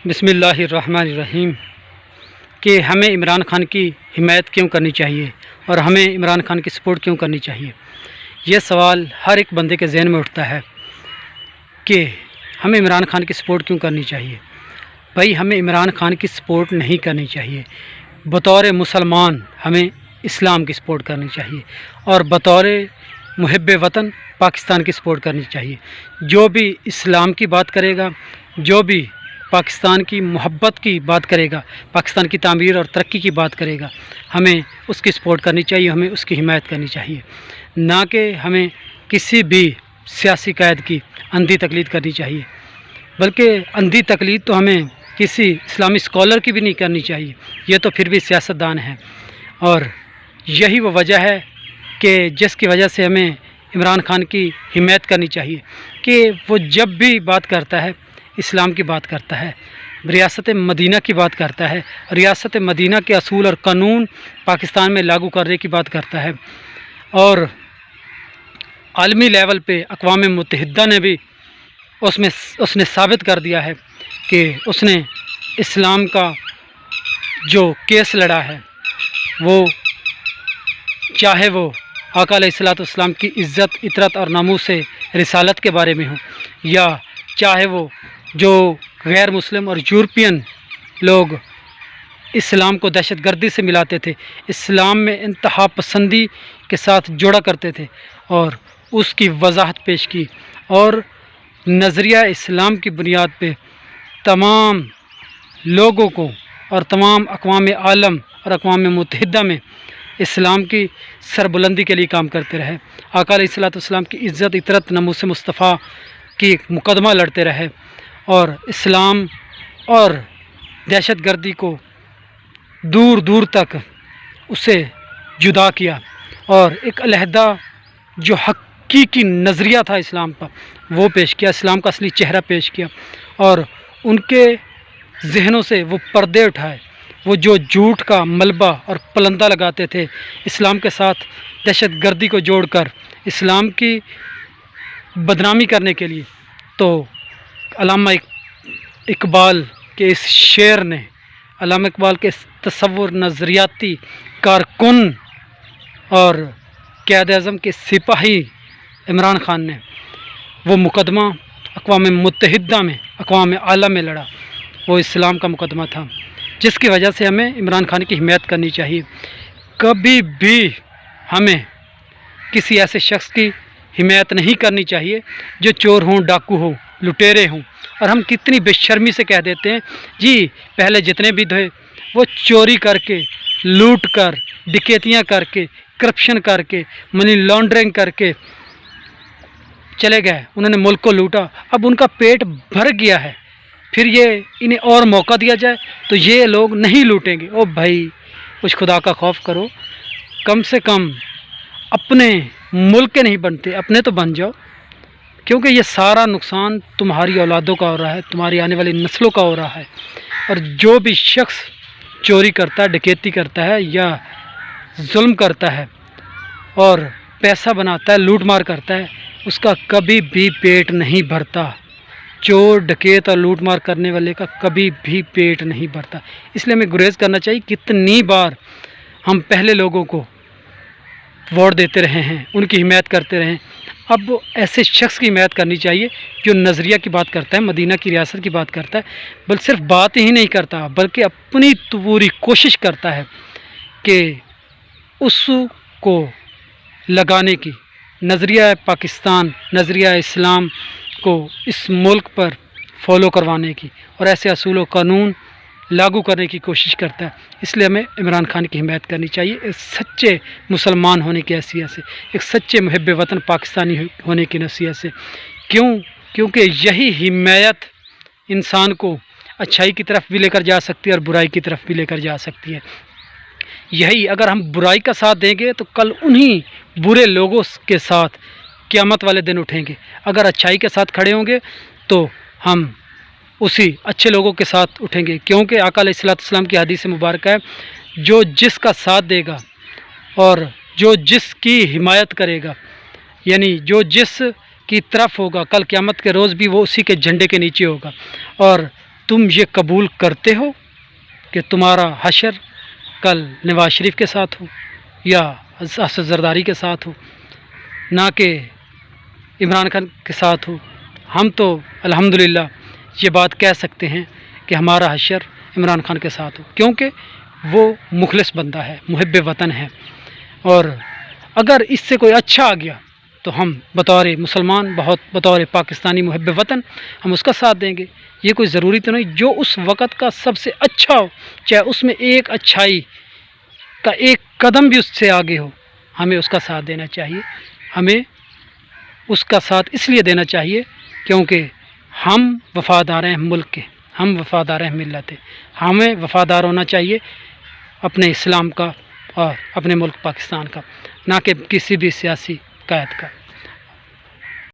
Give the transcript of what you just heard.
بسم اللہ الرحمن الرحیم کہ ہمیں عمران خان کی حمایت کیوں کرنی چاہیے اور ہمیں عمران خان کی سپورٹ کیوں کرنی چاہیے۔ یہ سوال ہر ایک بندے کے ذہن میں اٹھتا ہے کہ ہمیں عمران خان کی سپورٹ کیوں کرنی چاہیے۔ بھائی، ہمیں عمران خان کی سپورٹ نہیں کرنی چاہیے۔ بطور مسلمان ہمیں اسلام کی سپورٹ کرنی چاہیے اور بطور محب وطن پاکستان کی سپورٹ کرنی چاہیے۔ جو بھی اسلام کی بات کرے گا، جو بھی پاکستان کی محبت کی بات کرے گا، پاکستان کی تعمیر اور ترقی کی بات کرے گا، ہمیں اس کی سپورٹ کرنی چاہیے، ہمیں اس کی حمایت کرنی چاہیے، نہ کہ ہمیں کسی بھی سیاسی قائد کی اندھی تقلید کرنی چاہیے۔ بلکہ اندھی تقلید تو ہمیں کسی اسلامی اسکالر کی بھی نہیں کرنی چاہیے، یہ تو پھر بھی سیاستدان ہیں۔ اور یہی وہ وجہ ہے کہ جس کی وجہ سے ہمیں عمران خان کی حمایت کرنی چاہیے کہ وہ جب بھی بات کرتا ہے اسلام کی بات کرتا ہے، ریاست مدینہ کی بات کرتا ہے، ریاست مدینہ کے اصول اور قانون پاکستان میں لاگو کرنے کی بات کرتا ہے، اور عالمی لیول پہ اقوام متحدہ نے بھی اس نے ثابت کر دیا ہے کہ اس نے اسلام کا جو کیس لڑا ہے، وہ چاہے وہ آقا علیہ الصلوۃ والسلام کی عزت، اطرت اور ناموس رسالت کے بارے میں ہو، یا چاہے وہ جو غیر مسلم اور یورپین لوگ اسلام کو دہشت گردی سے ملاتے تھے، اسلام میں انتہا پسندی کے ساتھ جوڑا کرتے تھے، اور اس کی وضاحت پیش کی، اور نظریہ اسلام کی بنیاد پہ تمام لوگوں کو اور تمام اقوام عالم اور اقوام متحدہ میں اسلام کی سربلندی کے لیے کام کرتے رہے، آقا علیہ الصلوۃ والسلام کی عزت، اطرت، ناموس مصطفیٰ کی مقدمہ لڑتے رہے، اور اسلام اور دہشت گردی کو دور دور تک اسے جدا کیا، اور ایک علیحدہ جو حقیقی نظریہ تھا اسلام کا وہ پیش کیا، اسلام کا اصلی چہرہ پیش کیا، اور ان کے ذہنوں سے وہ پردے اٹھائے، وہ جو جھوٹ کا ملبہ اور پلندہ لگاتے تھے اسلام کے ساتھ دہشت گردی کو جوڑ کر اسلام کی بدنامی کرنے کے لیے۔ تو علامہ اقبال کے اس شعر نے، علامہ اقبال کے اس تصور نظریاتی کارکن اور قائد اعظم کے سپاہی عمران خان نے وہ مقدمہ اقوام متحدہ میں، اقوام عالم میں لڑا، وہ اسلام کا مقدمہ تھا، جس کی وجہ سے ہمیں عمران خان کی حمایت کرنی چاہیے۔ کبھی بھی ہمیں کسی ایسے شخص کی حمایت نہیں کرنی چاہیے جو چور ہوں، ڈاکو ہوں، لٹیرے ہوں، اور ہم کتنی بے شرمی سے کہہ دیتے ہیں جی پہلے جتنے بھی تھے وہ چوری کر کے، لوٹ کر، ڈکیتیاں کر کے، کرپشن کر کے، منی لانڈرنگ کر کے چلے گئے، انہوں نے ملک کو لوٹا، اب ان کا پیٹ بھر گیا ہے، پھر یہ انہیں اور موقع دیا جائے تو یہ لوگ نہیں لوٹیں گے۔ او بھائی، کچھ خدا کا خوف کرو، کم سے کم اپنے ملک کے نہیں بنتے اپنے تو بن جاؤ، کیونکہ یہ سارا نقصان تمہاری اولادوں کا ہو رہا ہے، تمہاری آنے والی نسلوں کا ہو رہا ہے۔ اور جو بھی شخص چوری کرتا ہے، ڈکیتی کرتا ہے یا ظلم کرتا ہے اور پیسہ بناتا ہے، لوٹ مار کرتا ہے، اس کا کبھی بھی پیٹ نہیں بھرتا۔ چور، ڈکیت اور لوٹ مار کرنے والے کا کبھی بھی پیٹ نہیں بھرتا۔ اس لیے ہمیں گریز کرنا چاہیے۔ کتنی بار ہم پہلے لوگوں کو ووٹ دیتے رہے ہیں، ان کی حمایت کرتے رہے ہیں، اب ایسے شخص کی حمایت کرنی چاہیے جو نظریہ کی بات کرتا ہے، مدینہ کی ریاست کی بات کرتا ہے، بلکہ صرف بات ہی نہیں کرتا بلکہ اپنی پوری کوشش کرتا ہے کہ اس کو لگانے کی، نظریہ پاکستان، نظریہ اسلام کو اس ملک پر فالو کروانے کی اور ایسے اصول و قانون لاگو کرنے کی کوشش کرتا ہے۔ اس لیے ہمیں عمران خان کی حمایت کرنی چاہیے، ایک سچے مسلمان ہونے کی حیثیت سے، ایک سچے محب وطن پاکستانی ہونے کی حیثیت سے۔ کیونکہ یہی حمایت انسان کو اچھائی کی طرف بھی لے کر جا سکتی ہے اور برائی کی طرف بھی لے کر جا سکتی ہے۔ یہی اگر ہم برائی کا ساتھ دیں گے تو کل انہی برے لوگوں کے ساتھ قیامت والے دن اٹھیں گے، اگر اچھائی کے ساتھ کھڑے ہوں گے تو ہم اسی اچھے لوگوں کے ساتھ اٹھیں گے، کیونکہ آقا علیہ الصلوۃ والسلام کی حدیث مبارکہ ہے، جو جس کا ساتھ دے گا اور جو جس کی حمایت کرے گا، یعنی جو جس کی طرف ہوگا، کل قیامت کے روز بھی وہ اسی کے جھنڈے کے نیچے ہوگا، اور تم یہ قبول کرتے ہو کہ تمہارا حشر کل نواز شریف کے ساتھ ہو یا اسد زرداری کے ساتھ ہو، نہ کہ عمران خان کے ساتھ ہو؟ ہم تو الحمدللہ یہ بات کہہ سکتے ہیں کہ ہمارا حشر عمران خان کے ساتھ ہو، کیونکہ وہ مخلص بندہ ہے، محب وطن ہے، اور اگر اس سے کوئی اچھا آ گیا تو ہم بطور مسلمان، بطور پاکستانی محب وطن ہم اس کا ساتھ دیں گے۔ یہ کوئی ضروری تو نہیں، جو اس وقت کا سب سے اچھا ہو، چاہے اس میں ایک اچھائی کا ایک قدم بھی اس سے آگے ہو، ہمیں اس کا ساتھ دینا چاہیے۔ ہمیں اس کا ساتھ اس لیے دینا چاہیے کیونکہ ہم وفادار ہیں ملک کے، ہم وفادار ہیں ملت، ہمیں وفادار ہونا چاہیے اپنے اسلام کا اور اپنے ملک پاکستان کا، نہ کہ کسی بھی سیاسی قائد کا۔